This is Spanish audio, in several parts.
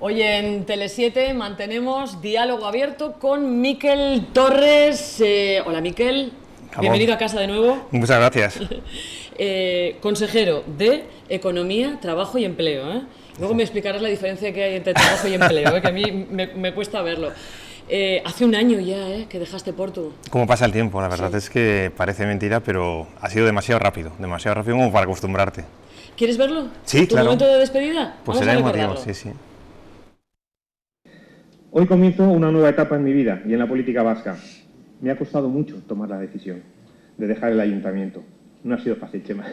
Hoy en Tele7 mantenemos diálogo abierto con Miquel Torres. Hola Miquel, bienvenido a casa de nuevo. Muchas gracias. Consejero de Economía, Trabajo y Empleo. Luego me explicarás la diferencia que hay entre trabajo y empleo, que a mí me cuesta verlo. Hace un año ya que dejaste Portu. ¿Cómo pasa el tiempo? La verdad es que parece mentira, pero ha sido demasiado rápido como para acostumbrarte. ¿Quieres verlo? Sí, ¿Tu claro. momento de despedida? Pues será emotivo, sí. Hoy comienzo una nueva etapa en mi vida y en la política vasca. Me ha costado mucho tomar la decisión de dejar el ayuntamiento. No ha sido fácil, Chema,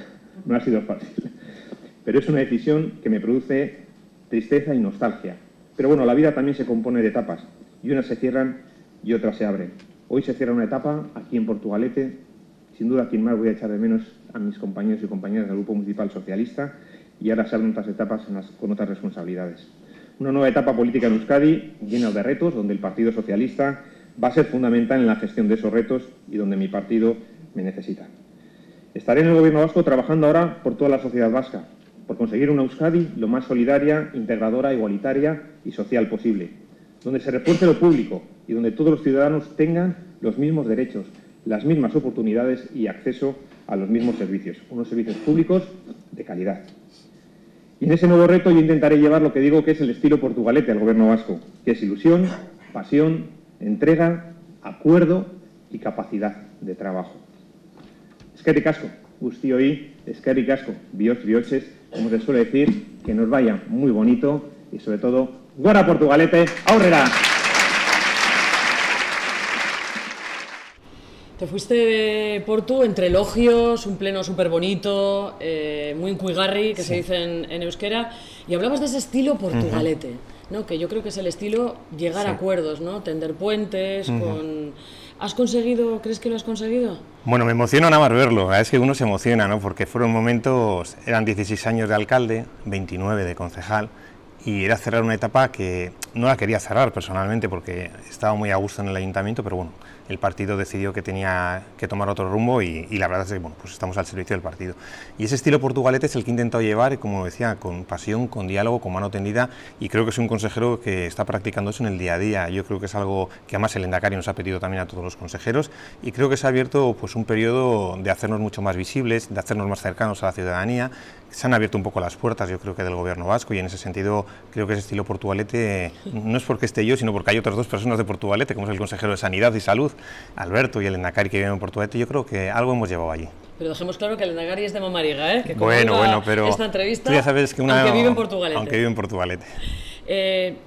no ha sido fácil. Pero es una decisión que me produce tristeza y nostalgia. Pero bueno, la vida también se compone de etapas, y unas se cierran y otras se abren. Hoy se cierra una etapa aquí en Portugalete. Sin duda, quien más voy a echar de menos a mis compañeros y compañeras del Grupo Municipal Socialista, y ahora se abren otras etapas con otras responsabilidades. Una nueva etapa política en Euskadi, llena de retos, donde el Partido Socialista va a ser fundamental en la gestión de esos retos y donde mi partido me necesita. Estaré en el Gobierno vasco trabajando ahora por toda la sociedad vasca, por conseguir una Euskadi lo más solidaria, integradora, igualitaria y social posible, donde se refuerce lo público y donde todos los ciudadanos tengan los mismos derechos, las mismas oportunidades y acceso a los mismos servicios, unos servicios públicos de calidad. Y en ese nuevo reto yo intentaré llevar lo que digo que es el estilo portugalete al Gobierno vasco, que es ilusión, pasión, entrega, acuerdo y capacidad de trabajo. Eskerrik asko, guztioi, eskerrik asko, bihotz bihotxez, como se suele decir, que nos vaya muy bonito y sobre todo, gora Portugalete, aurrera. Te fuiste de Portu entre elogios, un pleno súper bonito, muy incuigarri, que se dice en euskera, y hablabas de ese estilo portugalete, ¿no? Que yo creo que es el estilo llegar a acuerdos, ¿no? Tender puentes, ¿Has conseguido, crees que lo has conseguido? Bueno, me emociona nada más verlo, la verdad es que uno se emociona, ¿no? Porque fueron momentos, eran 16 años de alcalde, 29 de concejal, y era cerrar una etapa que no la quería cerrar personalmente porque estaba muy a gusto en el ayuntamiento, pero bueno, el partido decidió que tenía que tomar otro rumbo y la verdad es que bueno, pues estamos al servicio del partido. Y ese estilo portugalete es el que he intentado llevar, como decía, con pasión, con diálogo, con mano tendida, y creo que es un consejero que está practicando eso en el día a día. Yo creo que es algo que además el Endacari nos ha pedido también a todos los consejeros, y creo que se ha abierto pues un periodo de hacernos mucho más visibles, de hacernos más cercanos a la ciudadanía. Se han abierto un poco las puertas, yo creo que del Gobierno vasco, y en ese sentido creo que ese estilo portugalete no es porque esté yo, sino porque hay otras dos personas de Portugalete, como es el consejero de Sanidad y Salud, Alberto, y el Endacari que vive en Portugalete. Yo creo que algo hemos llevado allí. Pero dejemos claro que el Endacari es de Mamariga, que bueno, pero esta entrevista, tú ya sabes que aunque vive en Portugalete. Aunque vive en Portugalete.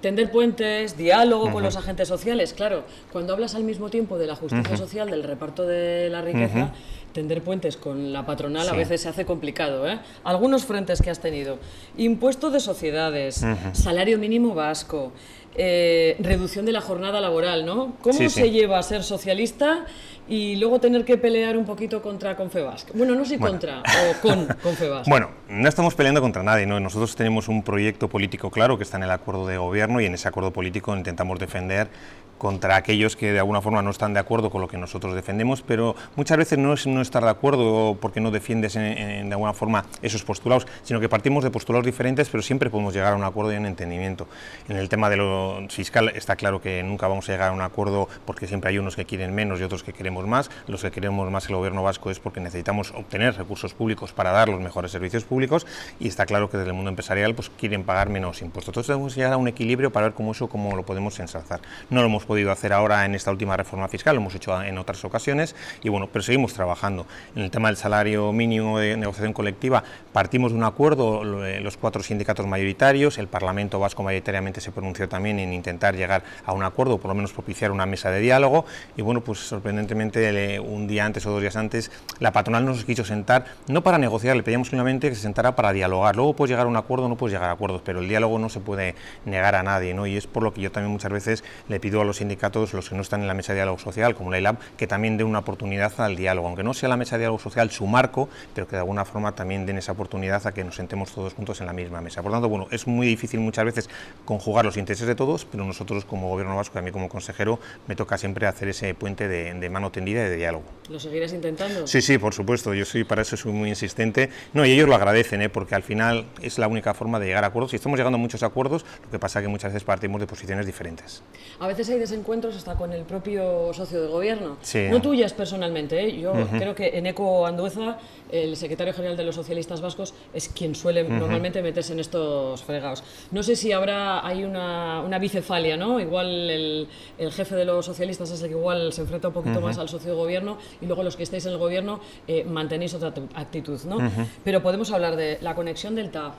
Tender puentes, diálogo con los agentes sociales. Claro, cuando hablas al mismo tiempo de la justicia social, del reparto de la riqueza, tender puentes con la patronal a veces se hace complicado. Algunos frentes que has tenido: impuesto de sociedades, salario mínimo vasco, reducción de la jornada laboral, ¿no? ¿Cómo se lleva a ser socialista y luego tener que pelear un poquito contra Confebask? Bueno, no sé contra o con Confebask. Bueno, no estamos peleando contra nadie, ¿no? Nosotros tenemos un proyecto político claro que está en el acuerdo de gobierno, y en ese acuerdo político intentamos defender contra aquellos que de alguna forma no están de acuerdo con lo que nosotros defendemos, pero muchas veces no es no estar de acuerdo porque no defiendes de alguna forma esos postulados, sino que partimos de postulados diferentes, pero siempre podemos llegar a un acuerdo y un entendimiento. En el tema de lo fiscal está claro que nunca vamos a llegar a un acuerdo porque siempre hay unos que quieren menos y otros que queremos más. Los que queremos más el Gobierno vasco es porque necesitamos obtener recursos públicos para dar los mejores servicios públicos, y está claro que desde el mundo empresarial pues quieren pagar menos impuestos. Entonces debemos llegar a un equilibrio para ver cómo lo podemos ensalzar. No lo hemos podido hacer ahora en esta última reforma fiscal, lo hemos hecho en otras ocasiones, y bueno, pero seguimos trabajando. En el tema del salario mínimo de negociación colectiva partimos de un acuerdo, los 4 sindicatos mayoritarios, el Parlamento vasco mayoritariamente se pronunció también en intentar llegar a un acuerdo, o por lo menos propiciar una mesa de diálogo, y bueno, pues sorprendentemente un día antes o 2 días antes la patronal nos quiso sentar, no para negociar, le pedíamos simplemente que se sentara para dialogar. Luego puedes llegar a un acuerdo, no puedes llegar a acuerdos, pero el diálogo no se puede negar a nadie, ¿no? Y es por lo que yo también muchas veces le pido a los sindicatos, los que no están en la mesa de diálogo social, como la ILAB, que también den una oportunidad al diálogo, aunque no sea la mesa de diálogo social su marco, pero que de alguna forma también den esa oportunidad a que nos sentemos todos juntos en la misma mesa. Por tanto, bueno, es muy difícil muchas veces conjugar los intereses de todos, pero nosotros como Gobierno vasco, a mí como consejero, me toca siempre hacer ese puente de mano tendida y de diálogo. ¿Lo seguirás intentando? Sí, sí, por supuesto, para eso soy muy insistente. No, y ellos lo agradecen, porque al final es la única forma de llegar a acuerdos, y estamos llegando a muchos acuerdos, lo que pasa es que muchas veces partimos de posiciones diferentes. A veces hay desencuentros hasta con el propio socio de gobierno, sí. No tuyas personalmente, yo creo que Eneko Andueza, el secretario general de los socialistas vascos, es quien suele normalmente meterse en estos fregados. No sé si hay una bicefalia, ¿no? Igual el jefe de los socialistas es el que igual se enfrenta un poquito más al socio de gobierno, y luego los que estáis en el gobierno mantenéis otra actitud, ¿no? Pero podemos hablar de la conexión del TAV.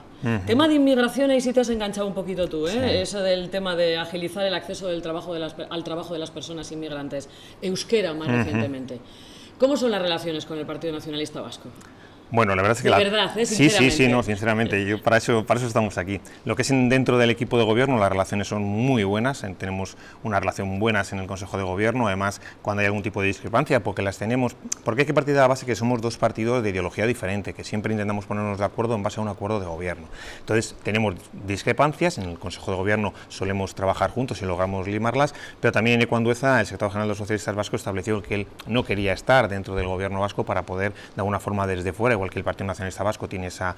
Tema de inmigración, ahí sí te has enganchado un poquito tú, Sí. Eso del tema de agilizar el acceso al trabajo de las personas inmigrantes. Euskera, más recientemente. ¿Cómo son las relaciones con el Partido Nacionalista Vasco? Bueno, la verdad es que... Sí, sinceramente, para eso estamos aquí. Lo que es dentro del equipo de gobierno, las relaciones son muy buenas, tenemos una relación buena en el Consejo de Gobierno, además, cuando hay algún tipo de discrepancia, porque las tenemos, porque hay que partir de la base que somos dos partidos de ideología diferente, que siempre intentamos ponernos de acuerdo en base a un acuerdo de gobierno. Entonces, tenemos discrepancias, en el Consejo de Gobierno solemos trabajar juntos y logramos limarlas, pero también Eneko Andueza, el secretario general de los socialistas vascos, estableció que él no quería estar dentro del gobierno vasco para poder, de alguna forma, desde fuera, igual que el Partido Nacionalista Vasco tiene esa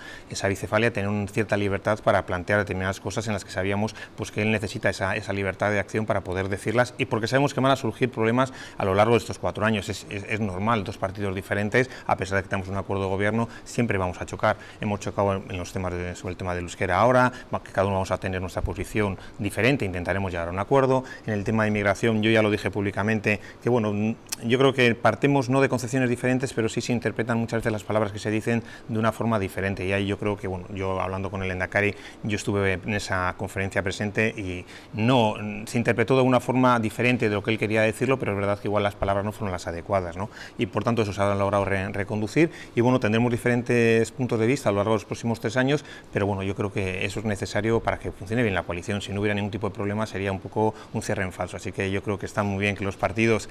bicefalia, tener una cierta libertad para plantear determinadas cosas en las que sabíamos pues, que él necesita esa libertad de acción para poder decirlas, y porque sabemos que van a surgir problemas a lo largo de estos 4 años. Es normal, dos partidos diferentes, a pesar de que tenemos un acuerdo de gobierno, siempre vamos a chocar. Hemos chocado en los temas sobre el tema del euskera ahora, que cada uno vamos a tener nuestra posición diferente, intentaremos llegar a un acuerdo. En el tema de inmigración, yo ya lo dije públicamente, que bueno, yo creo que partimos no de concepciones diferentes, pero sí se interpretan muchas veces las palabras que se dicen de una forma diferente, y ahí yo creo que, bueno, yo hablando con el Lehendakari, yo estuve en esa conferencia presente y no se interpretó de una forma diferente de lo que él quería decirlo, pero es verdad que igual las palabras no fueron las adecuadas, ¿no? Y por tanto eso se ha logrado reconducir, y bueno, tendremos diferentes puntos de vista a lo largo de los próximos 3 años, pero bueno, yo creo que eso es necesario para que funcione bien la coalición. Si no hubiera ningún tipo de problema sería un poco un cierre en falso, así que yo creo que está muy bien que los partidos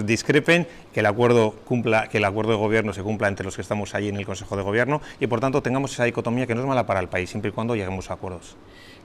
discrepen, que el acuerdo de gobierno se cumpla entre los que estamos allí en el Consejo de Gobierno, y por tanto tengamos esa dicotomía que no es mala para el país, siempre y cuando lleguemos a acuerdos.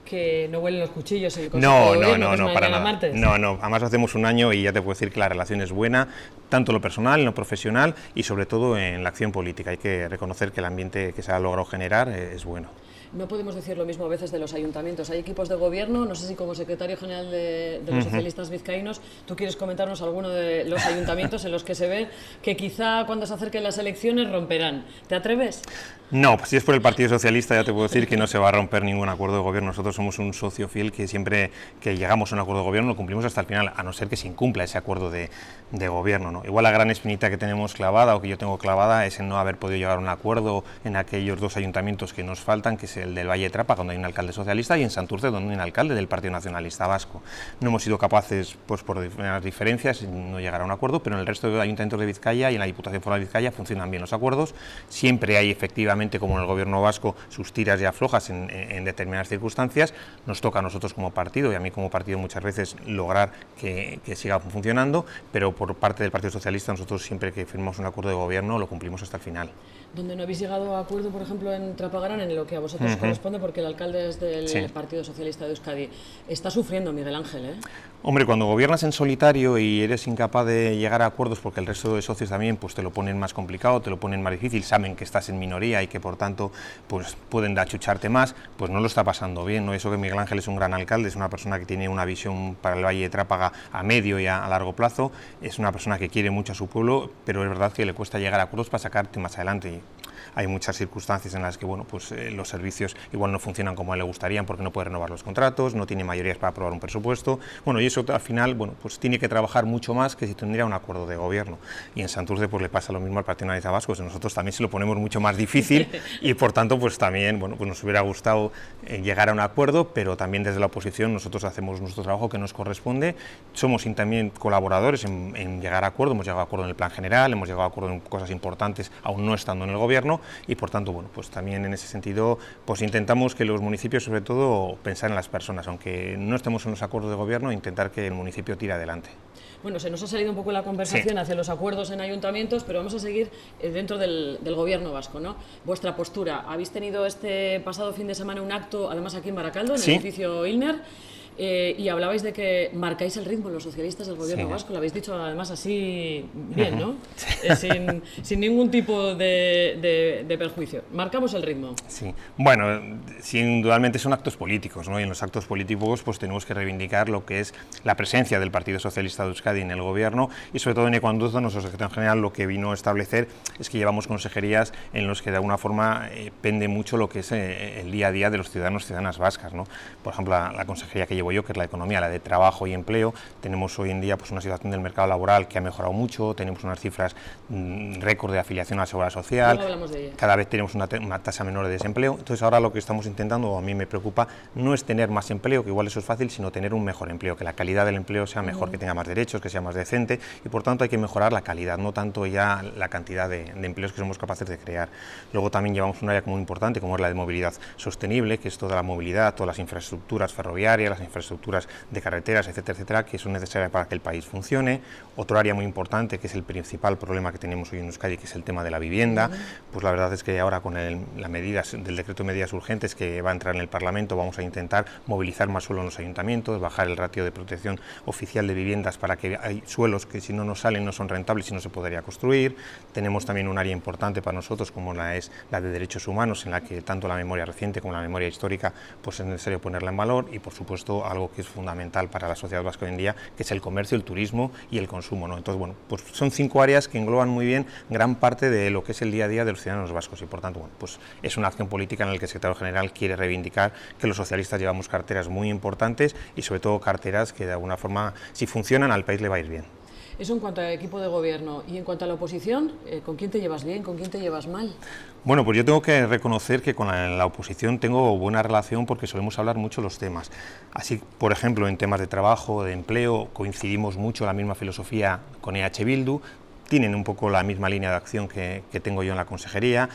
Que no huelen los cuchillos en el Consejo de Gobierno, no, para nada. No, además hacemos un año y ya te puedo decir que la relación es buena, tanto en lo personal, en lo profesional y sobre todo en la acción política. Hay que reconocer que el ambiente que se ha logrado generar es bueno. No podemos decir lo mismo a veces de los ayuntamientos. Hay equipos de gobierno, no sé si como secretario general de los socialistas vizcaínos, tú quieres comentarnos alguno de los ayuntamientos en los que se ve que quizá cuando se acerquen las elecciones romperán. ¿Te atreves? No, pues si es por el Partido Socialista ya te puedo decir que no se va a romper ningún acuerdo de gobierno. Nosotros somos un socio fiel que siempre que llegamos a un acuerdo de gobierno lo cumplimos hasta el final, a no ser que se incumpla ese acuerdo de gobierno, ¿no? Igual la gran espinita que tenemos clavada o que yo tengo clavada es en no haber podido llegar a un acuerdo en aquellos 2 ayuntamientos que nos faltan, que es el del Valle de Trápaga, donde hay un alcalde socialista, y en Santurce, donde hay un alcalde del Partido Nacionalista Vasco. No hemos sido capaces, pues por diferencias, no llegar a un acuerdo, pero en el resto de ayuntamientos de Vizcaya y en la Diputación Foral de Vizcaya funcionan bien los acuerdos. Siempre hay efectivamente, como en el gobierno vasco, sus tiras y aflojas en determinadas circunstancias. Nos toca a nosotros como partido y a mí como partido muchas veces lograr que siga funcionando, pero por parte del Partido Socialista nosotros siempre que firmamos un acuerdo de gobierno lo cumplimos hasta el final. Donde no habéis llegado a acuerdo, por ejemplo, en Trapagarán, en lo que a vosotros corresponde, porque el alcalde es del Partido Socialista de Euskadi. Está sufriendo Miguel Ángel, ¿eh? Hombre, cuando gobiernas en solitario y eres incapaz de llegar a acuerdos porque el resto de socios también pues te lo ponen más complicado, te lo ponen más difícil, saben que estás en minoría y que por tanto pues pueden achucharte más, pues no lo está pasando bien, ¿no? Eso que Miguel Ángel es un gran alcalde, es una persona que tiene una visión para el Valle de Trápaga a medio y a largo plazo, es una persona que quiere mucho a su pueblo, pero es verdad que le cuesta llegar a acuerdos para sacarte más adelante. Hay muchas circunstancias en las que bueno, pues, los servicios igual no funcionan como a él le gustarían porque no puede renovar los contratos, no tiene mayorías para aprobar un presupuesto, bueno, y eso al final bueno, pues tiene que trabajar mucho más que si tendría un acuerdo de gobierno. Y en Santurce pues le pasa lo mismo al Partido Nacionalista Vasco, nosotros también se lo ponemos mucho más difícil y por tanto pues también bueno, pues nos hubiera gustado llegar a un acuerdo, pero también desde la oposición nosotros hacemos nuestro trabajo que nos corresponde, somos también colaboradores en llegar a acuerdo, hemos llegado a acuerdo en el plan general, hemos llegado a acuerdo en cosas importantes aún no estando en el gobierno, y por tanto, bueno, pues también en ese sentido pues intentamos que los municipios, sobre todo, pensar en las personas, aunque no estemos en los acuerdos de gobierno, intentar que el municipio tire adelante. Bueno, se nos ha salido un poco la conversación hacia los acuerdos en ayuntamientos, pero vamos a seguir dentro del gobierno vasco, ¿no? Vuestra postura, habéis tenido este pasado fin de semana un acto, además aquí en Baracaldo, en el edificio Ilner, Y hablabais de que marcáis el ritmo los socialistas del gobierno vasco, lo habéis dicho además así bien, ¿no? Sin ningún tipo de perjuicio. Marcamos el ritmo. Sí, bueno, indudablemente son actos políticos, ¿no? Y en los actos políticos pues tenemos que reivindicar lo que es la presencia del Partido Socialista de Euskadi en el gobierno, y sobre todo en Ecuanduzo, nuestro secretario general, lo que vino a establecer es que llevamos consejerías en los que de alguna forma pende mucho lo que es el día a día de los ciudadanos y ciudadanas vascas, ¿no? Por ejemplo, la consejería que llevo yo, que es la de economía, la de trabajo y empleo, tenemos hoy en día pues una situación del mercado laboral que ha mejorado mucho, tenemos unas cifras récord de afiliación a la seguridad social, cada vez tenemos una tasa menor de desempleo. Entonces ahora lo que estamos intentando, o a mí me preocupa, no es tener más empleo, que igual eso es fácil, sino tener un mejor empleo, que la calidad del empleo sea mejor, que tenga más derechos, que sea más decente, y por tanto hay que mejorar la calidad, no tanto ya la cantidad de empleos que somos capaces de crear. Luego también llevamos un área muy importante como es la de movilidad sostenible, que es toda la movilidad, todas las infraestructuras ferroviarias, las infraestructuras de carreteras, etcétera, etcétera, que son necesarias para que el país funcione. Otro área muy importante, que es el principal problema que tenemos hoy en Euskadi, que es el tema de la vivienda, pues la verdad es que ahora con las medidas del decreto de medidas urgentes que va a entrar en el Parlamento, vamos a intentar movilizar más suelo en los ayuntamientos, bajar el ratio de protección oficial de viviendas para que hay suelos que si no nos salen no son rentables y no se podría construir. Tenemos también un área importante para nosotros como es la de derechos humanos, en la que tanto la memoria reciente como la memoria histórica pues es necesario ponerla en valor, y por supuesto algo que es fundamental para la sociedad vasca hoy en día, que es el comercio, el turismo y el consumo, ¿no? Entonces, bueno, pues son 5 áreas que engloban muy bien gran parte de lo que es el día a día de los ciudadanos vascos, y por tanto, bueno, pues es una acción política en la que el secretario general quiere reivindicar que los socialistas llevamos carteras muy importantes, y sobre todo carteras que de alguna forma, si funcionan, al país le va a ir bien. Eso en cuanto al equipo de gobierno. Y en cuanto a la oposición, ¿con quién te llevas bien, con quién te llevas mal? Bueno, pues yo tengo que reconocer que con la oposición tengo buena relación, porque solemos hablar mucho los temas. Así, por ejemplo, en temas de trabajo, de empleo, coincidimos mucho, la misma filosofía con EH Bildu. Tienen un poco la misma línea de acción que tengo yo en la consejería,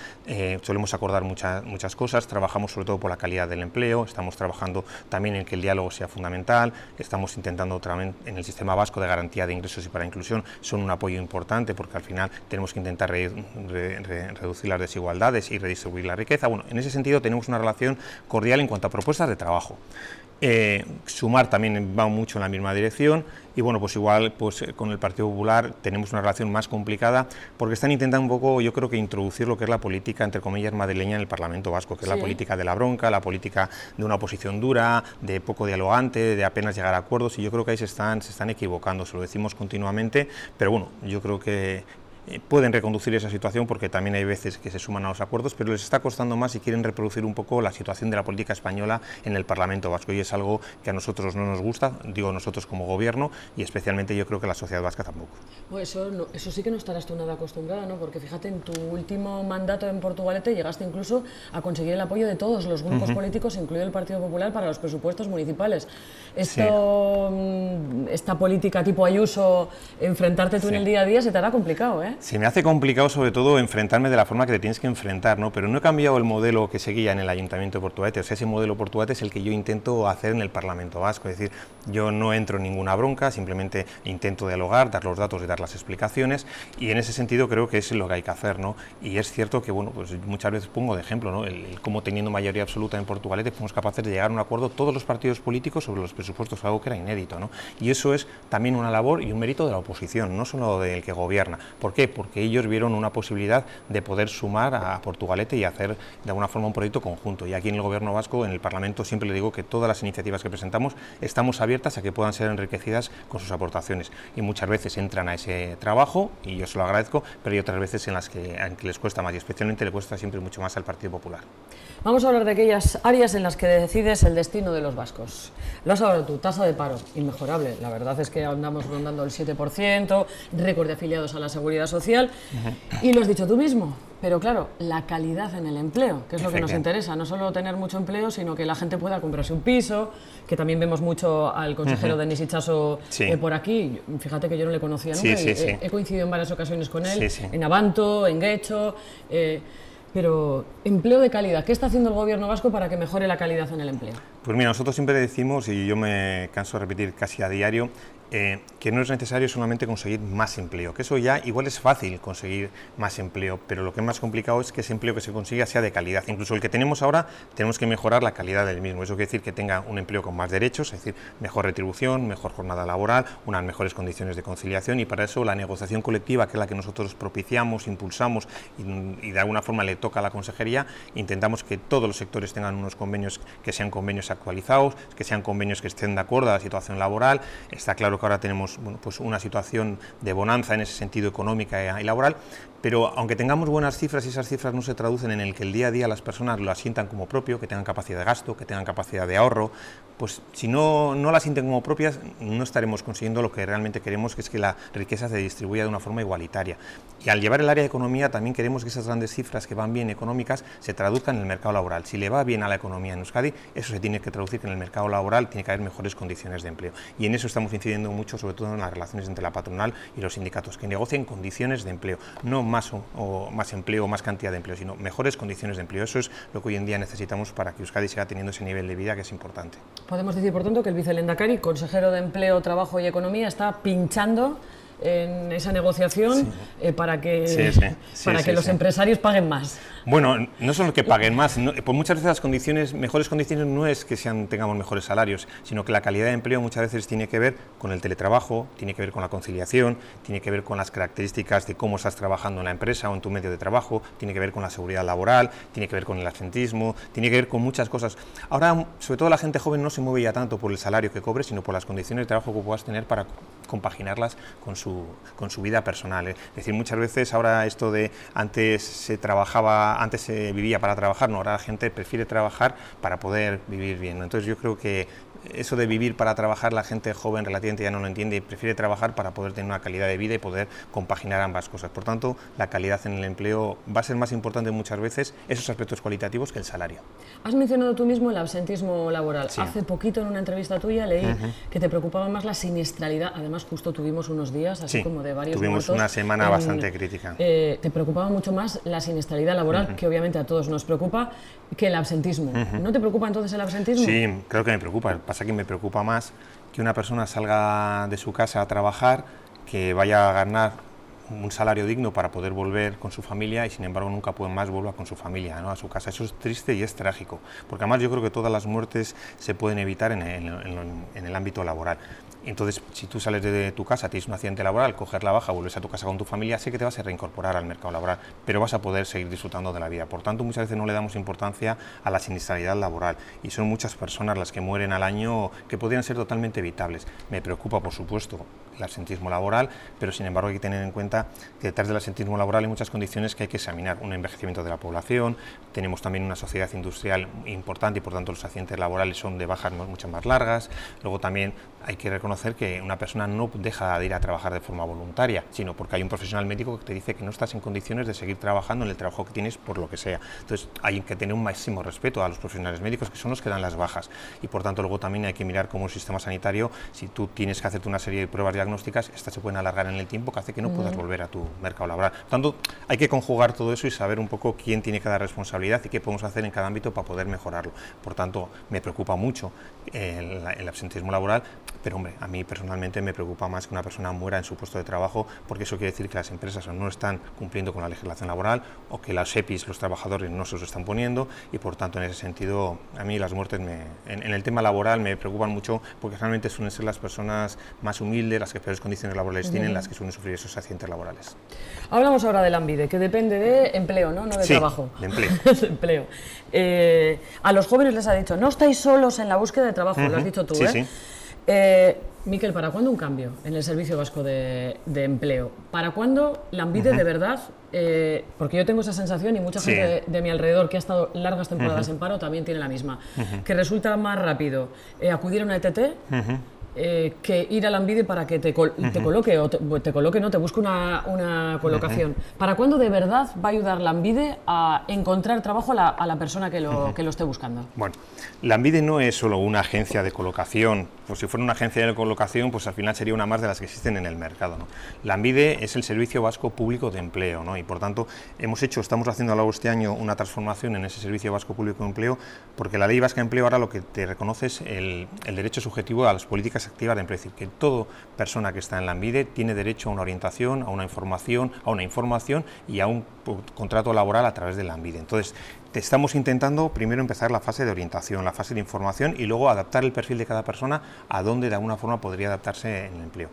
solemos acordar muchas cosas, trabajamos sobre todo por la calidad del empleo, estamos trabajando también en que el diálogo sea fundamental, estamos intentando también en el sistema vasco de garantía de ingresos y para inclusión, son un apoyo importante, porque al final tenemos que intentar reducir las desigualdades y redistribuir la riqueza. Bueno, en ese sentido tenemos una relación cordial en cuanto a propuestas de trabajo. Sumar también va mucho en la misma dirección, y bueno, pues igual pues con el Partido Popular tenemos una relación más complicada, porque están intentando un poco, yo creo que introducir lo que es la política, entre comillas, madrileña en el Parlamento vasco, que es la política de la bronca, la política de una oposición dura, de poco dialogante, de apenas llegar a acuerdos, y yo creo que ahí se están equivocando, se lo decimos continuamente, pero bueno, yo creo que pueden reconducir esa situación, porque también hay veces que se suman a los acuerdos, pero les está costando más y quieren reproducir un poco la situación de la política española en el Parlamento vasco, y es algo que a nosotros no nos gusta, digo nosotros como gobierno, y especialmente yo creo que la sociedad vasca tampoco. Pues eso sí que no estarás tú nada acostumbrada, ¿no? Porque fíjate, en tu último mandato en Portugalete llegaste incluso a conseguir el apoyo de todos los grupos políticos, incluido el Partido Popular, para los presupuestos municipales. Esta política tipo Ayuso, enfrentarte tú en el día a día, se te hará complicado, ¿eh? Se me hace complicado, sobre todo, enfrentarme de la forma que te tienes que enfrentar, ¿no? Pero no he cambiado el modelo que seguía en el Ayuntamiento de Portugalete. O sea, ese modelo Portugalete es el que yo intento hacer en el Parlamento vasco. Es decir, yo no entro en ninguna bronca, simplemente intento dialogar, dar los datos y dar las explicaciones, y en ese sentido creo que es lo que hay que hacer, ¿no? Y es cierto que, bueno, pues muchas veces pongo de ejemplo, ¿no? El cómo, teniendo mayoría absoluta en Portugalete, fuimos capaces de llegar a un acuerdo todos los partidos políticos sobre los presupuestos, algo que era inédito, ¿no? Y eso es también una labor y un mérito de la oposición, no solo del que gobierna. ¿Por qué? Porque ellos vieron una posibilidad de poder sumar a Portugalete y hacer de alguna forma un proyecto conjunto. Y aquí en el Gobierno vasco, en el Parlamento, siempre le digo que todas las iniciativas que presentamos estamos abiertas a que puedan ser enriquecidas con sus aportaciones. Y muchas veces entran a ese trabajo, y yo se lo agradezco, pero hay otras veces en las que les cuesta más, y especialmente le cuesta siempre mucho más al Partido Popular. Vamos a hablar de aquellas áreas en las que decides el destino de los vascos. Lo has hablado tú, tasa de paro, inmejorable. La verdad es que andamos rondando el 7%, récord de afiliados a la Seguridad Social, y lo has dicho tú mismo. Pero claro, la calidad en el empleo, que es lo que nos interesa, no solo tener mucho empleo, sino que la gente pueda comprarse un piso, que también vemos mucho al consejero Denis Itxaso por aquí. Fíjate que yo no le conocía nunca, he coincidido en varias ocasiones con él, en Abanto, en Guecho. Pero, empleo de calidad, ¿qué está haciendo el Gobierno vasco para que mejore la calidad en el empleo? Pues mira, nosotros siempre decimos, y yo me canso de repetir casi a diario, que no es necesario solamente conseguir más empleo, que eso ya igual es fácil conseguir más empleo, pero lo que es más complicado es que ese empleo que se consiga sea de calidad. Incluso el que tenemos ahora, tenemos que mejorar la calidad del mismo. Eso quiere decir que tenga un empleo con más derechos, es decir, mejor retribución, mejor jornada laboral, unas mejores condiciones de conciliación, y para eso la negociación colectiva, que es la que nosotros propiciamos, impulsamos y de alguna forma le toca a la consejería, intentamos que todos los sectores tengan unos convenios que sean convenios actualizados, que sean convenios que estén de acuerdo a la situación laboral. Está claro que ahora tenemos pues una situación de bonanza en ese sentido económica y laboral, pero aunque tengamos buenas cifras y esas cifras no se traducen en el que el día a día las personas lo asientan como propio, que tengan capacidad de gasto, que tengan capacidad de ahorro, pues si no las sienten como propias, no estaremos consiguiendo lo que realmente queremos, que es que la riqueza se distribuya de una forma igualitaria. Y al llevar el área de economía también queremos que esas grandes cifras que van bien económicas se traduzcan en el mercado laboral. Si le va bien a la economía en Euskadi, eso se tiene que traducir que en el mercado laboral tiene que haber mejores condiciones de empleo. Y en eso estamos incidiendo mucho, sobre todo en las relaciones entre la patronal y los sindicatos, que negocien condiciones de empleo, no más empleo o más cantidad de empleo, sino mejores condiciones de empleo. Eso es lo que hoy en día necesitamos para que Euskadi siga teniendo ese nivel de vida que es importante. Podemos decir, por tanto, que el vicelehendakari, consejero de Empleo, Trabajo y Economía, está pinchando en esa negociación para que los empresarios paguen más. Bueno, no solo que paguen más, pues muchas veces las condiciones, mejores condiciones no es que tengamos mejores salarios, sino que la calidad de empleo muchas veces tiene que ver con el teletrabajo, tiene que ver con la conciliación, tiene que ver con las características de cómo estás trabajando en la empresa o en tu medio de trabajo, tiene que ver con la seguridad laboral, tiene que ver con el absentismo, tiene que ver con muchas cosas. Ahora, sobre todo la gente joven no se mueve ya tanto por el salario que cobre, sino por las condiciones de trabajo que puedas tener para compaginarlas con su vida personal. Es decir, muchas veces ahora esto de antes se vivía para trabajar, no, ahora la gente prefiere trabajar para poder vivir bien, ¿no? Entonces yo creo que eso de vivir para trabajar, la gente joven relativamente ya no lo entiende y prefiere trabajar para poder tener una calidad de vida y poder compaginar ambas cosas. Por tanto, la calidad en el empleo va a ser más importante muchas veces, esos aspectos cualitativos, que el salario. Has mencionado tú mismo el absentismo laboral. Sí. Hace poquito en una entrevista tuya leí que te preocupaba más la siniestralidad. Además, justo tuvimos unos días así como de varios tuvimos muertos una semana bastante crítica. Te preocupaba mucho más la siniestralidad laboral, que obviamente a todos nos preocupa, que el absentismo. ¿No te preocupa entonces el absentismo? Sí, creo que me preocupa. Pasa que me preocupa más que una persona salga de su casa a trabajar, que vaya a ganar un salario digno para poder volver con su familia y sin embargo nunca más vuelva con su familia, ¿no?, a su casa. Eso es triste y es trágico, porque además yo creo que todas las muertes se pueden evitar en el ámbito laboral. Entonces, si tú sales de tu casa, tienes un accidente laboral, coges la baja, vuelves a tu casa con tu familia, sé que te vas a reincorporar al mercado laboral, pero vas a poder seguir disfrutando de la vida. Por tanto, muchas veces no le damos importancia a la siniestralidad laboral y son muchas personas las que mueren al año que podrían ser totalmente evitables. Me preocupa, por supuesto, el absentismo laboral, pero sin embargo hay que tener en cuenta que detrás del absentismo laboral hay muchas condiciones que hay que examinar. Un envejecimiento de la población, tenemos también una sociedad industrial importante y por tanto los accidentes laborales son de bajas mucho más largas. Luego también hay que reconocer que una persona no deja de ir a trabajar de forma voluntaria, sino porque hay un profesional médico que te dice que no estás en condiciones de seguir trabajando en el trabajo que tienes por lo que sea. Entonces hay que tener un máximo respeto a los profesionales médicos, que son los que dan las bajas, y por tanto luego también hay que mirar cómo el sistema sanitario, si tú tienes que hacerte una serie de pruebas diagnósticas, estas se pueden alargar en el tiempo, que hace que no puedas volver a tu mercado laboral. Por tanto, hay que conjugar todo eso y saber un poco quién tiene cada responsabilidad y qué podemos hacer en cada ámbito para poder mejorarlo. Por tanto, me preocupa mucho el absentismo laboral, pero hombre, a mí personalmente me preocupa más que una persona muera en su puesto de trabajo, porque eso quiere decir que las empresas o no están cumpliendo con la legislación laboral o que las EPIs, los trabajadores, no se los están poniendo, y por tanto en ese sentido a mí las muertes en el tema laboral me preocupan mucho, porque realmente suelen ser las personas más humildes, las que peores condiciones laborales tienen, las que suelen sufrir esos accidentes laborales. Hablamos ahora del AMBIDE, que depende de empleo, no de trabajo. De empleo. De empleo. A los jóvenes les ha dicho, no estáis solos en la búsqueda de trabajo, lo has dicho tú, Sí. Miquel, ¿para cuándo un cambio en el Servicio Vasco de Empleo? ¿Para cuándo Lanbide de verdad? Porque yo tengo esa sensación y mucha gente de mi alrededor que ha estado largas temporadas en paro también tiene la misma, que resulta más rápido acudir a una ETT que ir a Lanbide para que te coloque, o te coloque, no, te busque una colocación. ¿Para cuándo de verdad va a ayudar Lanbide a encontrar trabajo a la persona que lo esté buscando? Bueno, Lanbide no es solo una agencia de colocación. Pues si fuera una agencia de colocación, pues al final sería una más de las que existen en el mercado, ¿no? Lanbide es el Servicio Vasco Público de Empleo, ¿no? Y por tanto estamos haciendo a lo largo de este año una transformación en ese Servicio Vasco Público de Empleo, porque la Ley Vasca de Empleo ahora lo que te reconoce es el derecho subjetivo a las políticas activas de empleo, es decir, que toda persona que está en Lanbide tiene derecho a una orientación, a una información, y a un contrato laboral a través de Lanbide. Entonces, estamos intentando primero empezar la fase de orientación, la fase de información y luego adaptar el perfil de cada persona a donde de alguna forma podría adaptarse en el empleo.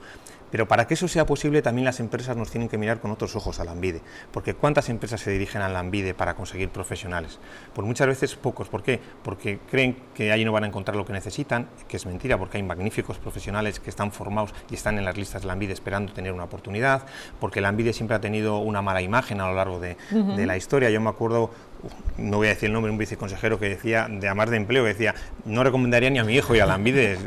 Pero para que eso sea posible también las empresas nos tienen que mirar con otros ojos a Lanbide, porque ¿cuántas empresas se dirigen a Lanbide para conseguir profesionales? Pues muchas veces pocos. ¿Por qué? Porque creen que allí no van a encontrar lo que necesitan, que es mentira, porque hay magníficos profesionales que están formados y están en las listas de Lanbide esperando tener una oportunidad, porque Lanbide siempre ha tenido una mala imagen a lo largo de la historia. Yo me acuerdo, no voy a decir el nombre, un viceconsejero que decía, de Amar de Empleo, que decía, no recomendaría ni a mi hijo ir a Lanbide,